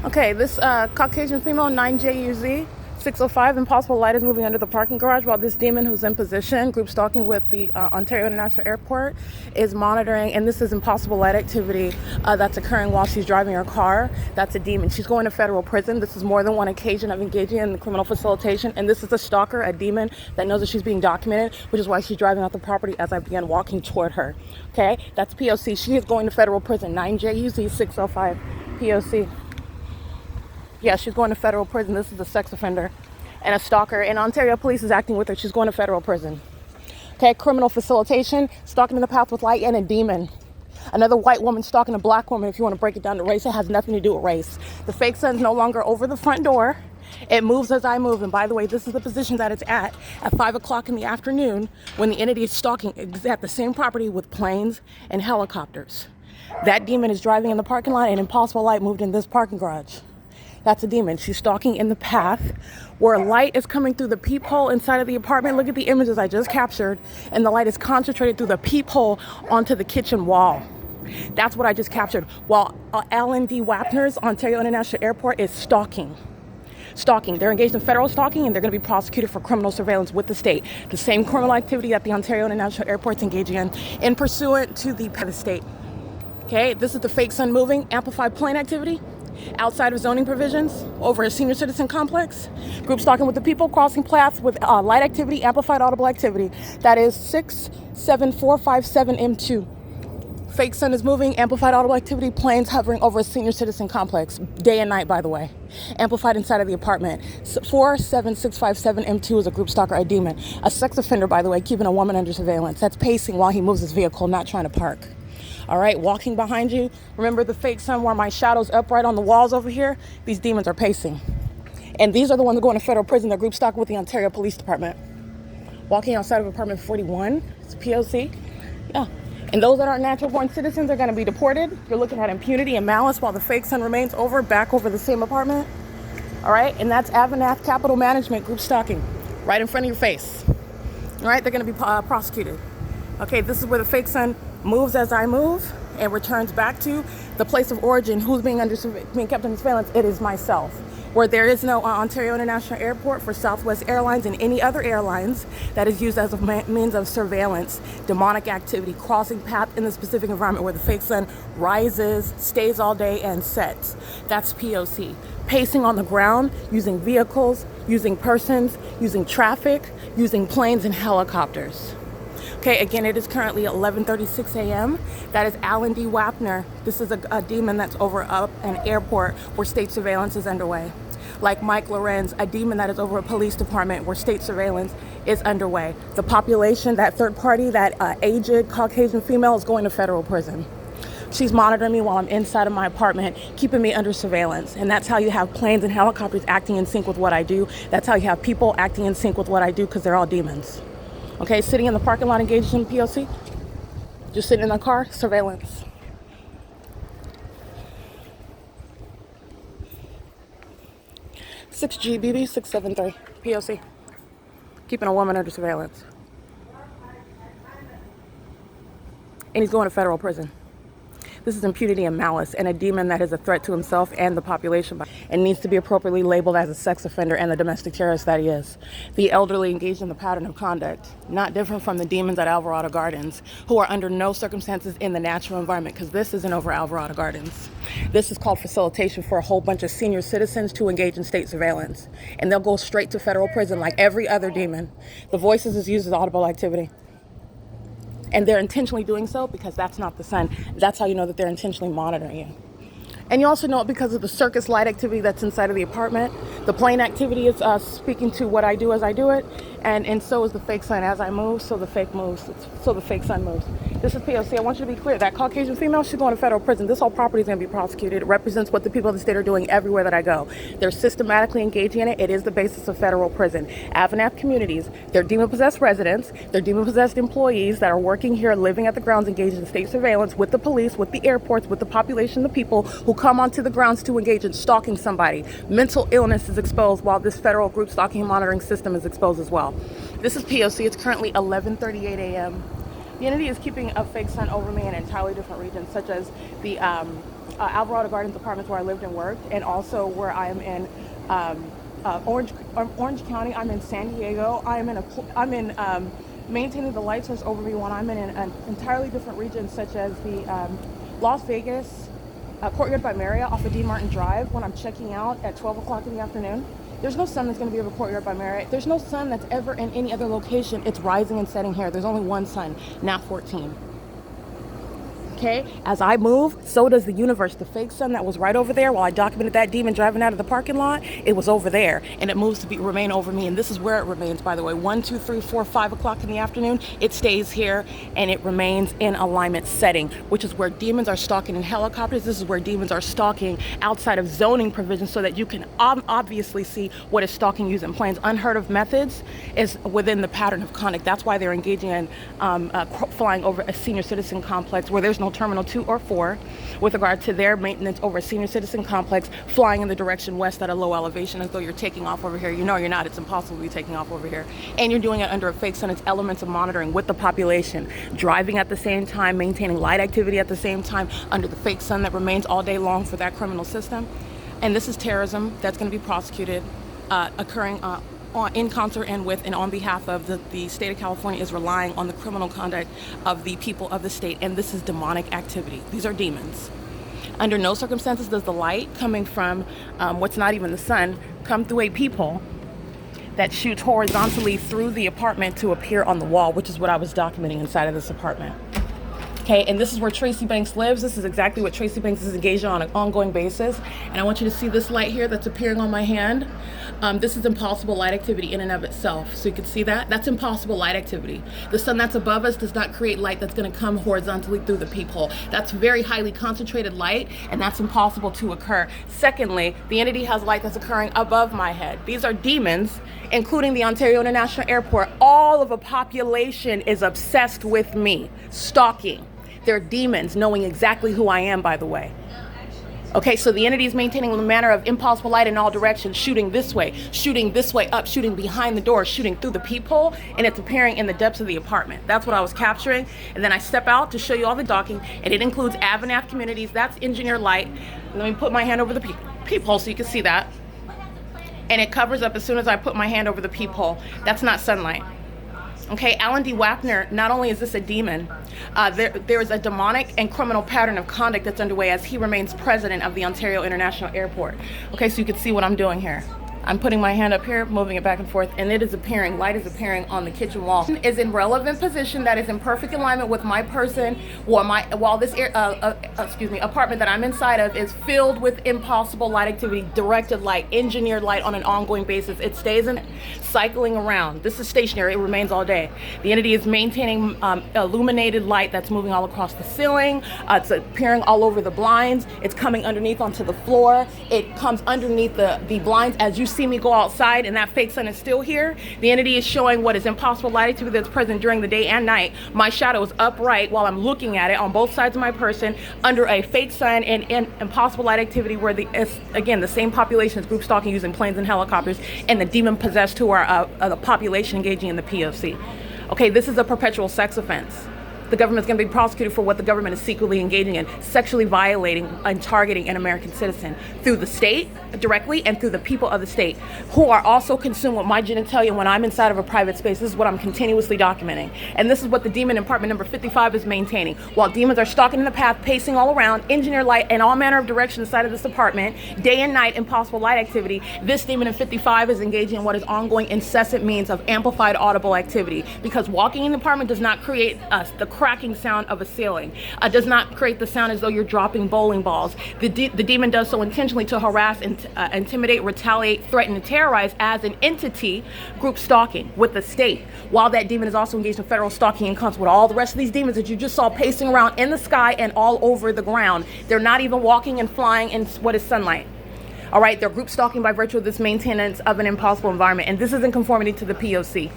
Okay, this Caucasian female, 9JUZ 605, impossible light is moving under the parking garage while this demon who's in position, group stalking with the Ontario International Airport, is monitoring, and this is impossible light activity that's occurring while she's driving her car. That's a demon. She's going to federal prison. This is more than one occasion of engaging in criminal facilitation, and this is a stalker, a demon that knows that she's being documented, which is why she's driving out the property as I began walking toward her. Okay, that's P.O.C. She is going to federal prison, 9JUZ 605, P.O.C. Yeah, she's going to federal prison. This is a sex offender and a stalker, and Ontario police is acting with her. She's going to federal prison. Okay, criminal facilitation, stalking in the path with light, and a demon. Another white woman stalking a black woman. If you want to break it down to race, it has nothing to do with race. The fake sun's no longer over the front door. It moves as I move. And by the way, this is the position that it's at 5 o'clock in the afternoon when the entity is stalking at the same property with planes and helicopters. That demon is driving in the parking lot, and impossible light moved in this parking garage. That's a demon. She's stalking in the path where light is coming through the peephole inside of the apartment. Look at the images I just captured. And the light is concentrated through the peephole onto the kitchen wall. That's what I just captured. While L&D WAPNER's Ontario International Airport is stalking. They're engaged in federal stalking, and they're going to be prosecuted for criminal surveillance with the state. The same criminal activity that the Ontario International Airport's engaging in pursuant to the state. Okay, this is the fake sun moving, amplified plane activity. Outside of zoning provisions over a senior citizen complex, group stalking with the people, crossing paths with light activity, amplified audible activity. That is 67457 M2. Fake sun is moving, amplified audible activity, planes hovering over a senior citizen complex, day and night, by the way. Amplified inside of the apartment. 47657 M2 is a group stalker, a demon. A sex offender, by the way, keeping a woman under surveillance. That's pacing while he moves his vehicle, not trying to park. All right, walking behind you. Remember the fake sun where my shadow's upright on the walls over here? These demons are pacing. And these are the ones that go into federal prison. They're group stalking with the Ontario Police Department. Walking outside of apartment 41, it's P.O.C. Yeah. And those that aren't natural born citizens are going to be deported. You're looking at impunity and malice while the fake sun remains back over the same apartment. All right, and that's AVANATH Capital Management group stalking right in front of your face. All right, they're going to be prosecuted. Okay, this is where the fake sun moves as I move and returns back to the place of origin. Who's being kept under surveillance? It is myself. Where there is no Ontario International Airport for Southwest Airlines and any other airlines that is used as a means of surveillance, demonic activity, crossing path in the specific environment where the fake sun rises, stays all day, and sets. That's P.O.C. Pacing on the ground, using vehicles, using persons, using traffic, using planes and helicopters. Okay, again, it is currently 11:36 a.m. That is L&D WAPNER. This is a demon that's over an airport where state surveillance is underway. Like Mike Lorenz, a demon that is over a police department where state surveillance is underway. The population, that third party, that aged Caucasian female is going to federal prison. She's monitoring me while I'm inside of my apartment, keeping me under surveillance. And that's how you have planes and helicopters acting in sync with what I do. That's how you have people acting in sync with what I do, because they're all demons. Okay, sitting in the parking lot engaged in P.O.C. Just sitting in the car, surveillance. GBB 673 P.O.C. Keeping a woman under surveillance. And he's going to federal prison. This is impunity and malice, and a demon that is a threat to himself and the population, and needs to be appropriately labeled as a sex offender and the domestic terrorist that he is. The elderly engaged in the pattern of conduct, not different from the demons at Alvarado Gardens, who are under no circumstances in the natural environment, because this isn't over Alvarado Gardens. This is called facilitation for a whole bunch of senior citizens to engage in state surveillance, and they'll go straight to federal prison like every other demon. The voices is used as audible activity. And they're intentionally doing so because that's not the sun. That's how you know that they're intentionally monitoring you. And you also know it because of the circus light activity that's inside of the apartment. The plane activity is speaking to what I do as I do it. And so is the fake sun. As I move, so the fake moves. So the fake sun moves. This is P.O.C. I want you to be clear. That Caucasian female, she's going to federal prison. This whole property is going to be prosecuted. It represents what the people of the state are doing everywhere that I go. They're systematically engaging in it. It is the basis of federal prison. AVANATH communities, they're demon-possessed residents. They're demon-possessed employees that are working here, living at the grounds, engaged in state surveillance with the police, with the airports, with the population, the people who come onto the grounds to engage in stalking somebody. Mental illness is exposed while this federal group stalking and monitoring system is exposed as well. This is P.O.C. It's currently 11:38 a.m. The entity is keeping a fake sun over me in entirely different regions, such as the Alvarado Gardens apartments where I lived and worked, and also where I am in Orange County. I'm in San Diego. I'm in maintaining the light source over me when I'm in an entirely different region, such as the Las Vegas Courtyard by Marriott off of D. Martin Drive when I'm checking out at 12 o'clock in the afternoon. There's no sun that's going to be over Courtyard by Marriott. There's no sun that's ever in any other location. It's rising and setting here. There's only one sun, now 14. Okay, as I move, so does the universe. The fake sun that was right over there while I documented that demon driving out of the parking lot, it was over there, and it moves to remain over me. And this is where it remains, by the way. 1, 2, 3, 4, 5 o'clock in the afternoon, it stays here, and it remains in alignment setting, which is where demons are stalking in helicopters. This is where demons are stalking outside of zoning provisions, so that you can obviously see what is stalking using planes. Unheard of methods is within the pattern of conduct. That's why they're engaging in flying over a senior citizen complex where there's no Terminal 2 or 4 with regard to their maintenance over a senior citizen complex, flying in the direction west at a low elevation as though you're taking off over here. You know you're not. It's impossible to be taking off over here. And you're doing it under a fake sun. It's elements of monitoring with the population, driving at the same time, maintaining light activity at the same time under the fake sun that remains all day long for that criminal system. And this is terrorism that's going to be prosecuted, occurring in concert and with and on behalf of the state of California is relying on the criminal conduct of the people of the state, and this is demonic activity. These are demons. Under no circumstances does the light coming from what's not even the sun come through a peephole that shoots horizontally through the apartment to appear on the wall, which is what I was documenting inside of this apartment. Okay, and this is where Tracy Banks lives. This is exactly what Tracy Banks is engaged in on an ongoing basis. And I want you to see this light here that's appearing on my hand. This is impossible light activity in and of itself. So you can see that. That's impossible light activity. The sun that's above us does not create light that's going to come horizontally through the peephole. That's very highly concentrated light, and that's impossible to occur. Secondly, the entity has light that's occurring above my head. These are demons, including the Ontario International Airport. All of a population is obsessed with me, stalking. They're demons knowing exactly who I am, by the way. Okay, so the entity is maintaining a manner of impossible light in all directions, shooting this way up, shooting behind the door, shooting through the peephole, and it's appearing in the depths of the apartment. That's what I was capturing. And then I step out to show you all the docking, and it includes AVANATH communities. That's engineered light. Let me put my hand over the peephole so you can see that. And it covers up as soon as I put my hand over the peephole. That's not sunlight. Okay, Alan D. WAPNER, not only is this a demon, there is a demonic and criminal pattern of conduct that's underway as he remains president of the Ontario International Airport. Okay, so you can see what I'm doing here. I'm putting my hand up here, moving it back and forth, and it is appearing, light is appearing on the kitchen wall. Is in relevant position that is in perfect alignment with my person, while this apartment that I'm inside of is filled with impossible light activity, directed light, engineered light on an ongoing basis. It stays in cycling around. This is stationary, it remains all day. The entity is maintaining illuminated light that's moving all across the ceiling. It's appearing all over the blinds. It's coming underneath onto the floor. It comes underneath the blinds as you see me go outside, and that fake sun is still here. The entity is showing what is impossible light activity that's present during the day and night. My shadow is upright while I'm looking at it on both sides of my person under a fake sun and impossible light activity where again the same population is group stalking using planes and helicopters, and the demon possessed who are the population engaging in the P.O.C. Okay, this is a perpetual sex offense. The government's going to be prosecuted for what the government is secretly engaging in, sexually violating and targeting an American citizen through the state directly and through the people of the state who are also consumed with my genitalia when I'm inside of a private space. This is what I'm continuously documenting. And this is what the demon in apartment number 55 is maintaining. While demons are stalking in the path, pacing all around, engineer light in all manner of directions inside of this apartment, day and night, impossible light activity, this demon in 55 is engaging in what is ongoing incessant means of amplified audible activity, because walking in the apartment does not create the cracking sound of a ceiling, does not create the sound as though you're dropping bowling balls. The demon does so intentionally to harass, intimidate, retaliate, threaten, and terrorize as an entity, group stalking with the state, while that demon is also engaged in federal stalking and comes with all the rest of these demons that you just saw pacing around in the sky and all over the ground. They're not even walking and flying in what is sunlight. All right, they're group stalking by virtue of this maintenance of an impossible environment, and this is in conformity to the P.O.C.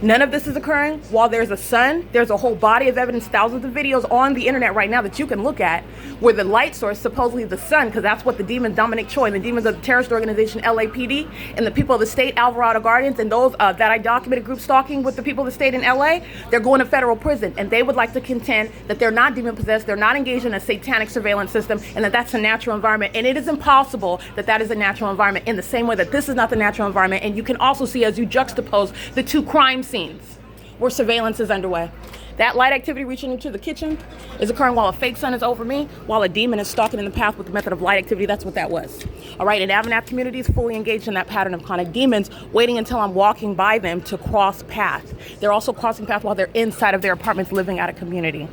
None of this is occurring while there's a sun. There's a whole body of evidence, thousands of videos on the internet right now that you can look at where the light source, supposedly the sun, because that's what the demons Dominic Choi and the demons of the terrorist organization LAPD and the people of the state, Alvarado Guardians, and those that I documented group stalking with the people of the state in LA, they're going to federal prison, and they would like to contend that they're not demon possessed, they're not engaged in a satanic surveillance system, and that that's a natural environment. And it is impossible that that is a natural environment, in the same way that this is not the natural environment. And you can also see, as you juxtapose the two crime scenes where surveillance is underway, that light activity reaching into the kitchen is occurring while a fake sun is over me, while a demon is stalking in the path with the method of light activity. That's what that was. All right, and AVANATH community is fully engaged in that pattern of kind of demons waiting until I'm walking by them to cross paths. They're also crossing paths while they're inside of their apartments living out of community.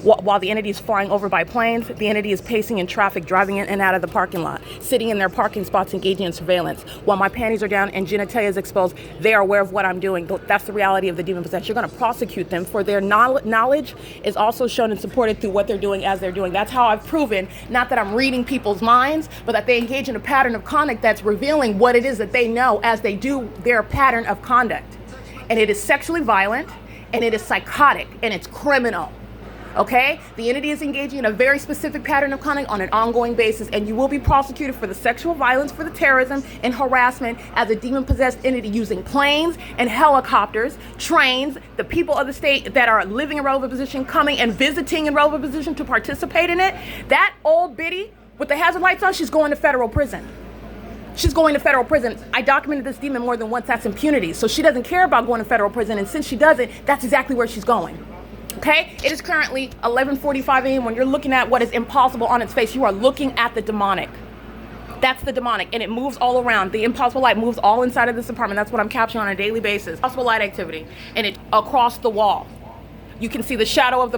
While the entity is flying over by planes, the entity is pacing in traffic, driving in and out of the parking lot, sitting in their parking spots, engaging in surveillance. While my panties are down and genitalia is exposed, they are aware of what I'm doing. That's the reality of the demon possession. You're going to prosecute them for their knowledge is also shown and supported through what they're doing as they're doing. That's how I've proven, not that I'm reading people's minds, but that they engage in a pattern of conduct that's revealing what it is that they know as they do their pattern of conduct. And it is sexually violent, and it is psychotic, and it's criminal. Okay? The entity is engaging in a very specific pattern of conduct on an ongoing basis, and you will be prosecuted for the sexual violence, for the terrorism, and harassment as a demon-possessed entity using planes and helicopters, trains, the people of the state that are living in relevant position, coming and visiting in relevant position to participate in it. That old biddy with the hazard lights on, she's going to federal prison. She's going to federal prison. I documented this demon more than once. That's impunity. So she doesn't care about going to federal prison, and since she doesn't, that's exactly where she's going. Okay, it is currently 11:45 a.m. When you're looking at what is impossible on its face, you are looking at the demonic. That's the demonic, and it moves all around. The impossible light moves all inside of this apartment. That's what I'm capturing on a daily basis. Impossible light activity, and it across the wall. You can see the shadow of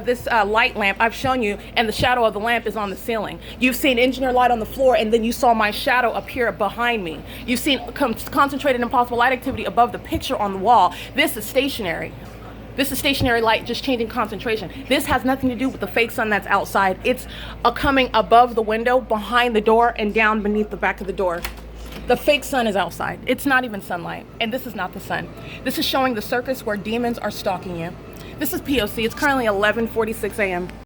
this light lamp I've shown you, and the shadow of the lamp is on the ceiling. You've seen engineer light on the floor, and then you saw my shadow appear behind me. You've seen concentrated impossible light activity above the picture on the wall. This is stationary. This is stationary light, just changing concentration. This has nothing to do with the fake sun that's outside. It's coming above the window, behind the door, and down beneath the back of the door. The fake sun is outside. It's not even sunlight, and this is not the sun. This is showing the circus where demons are stalking you. This is P.O.C. It's currently 11:46 a.m.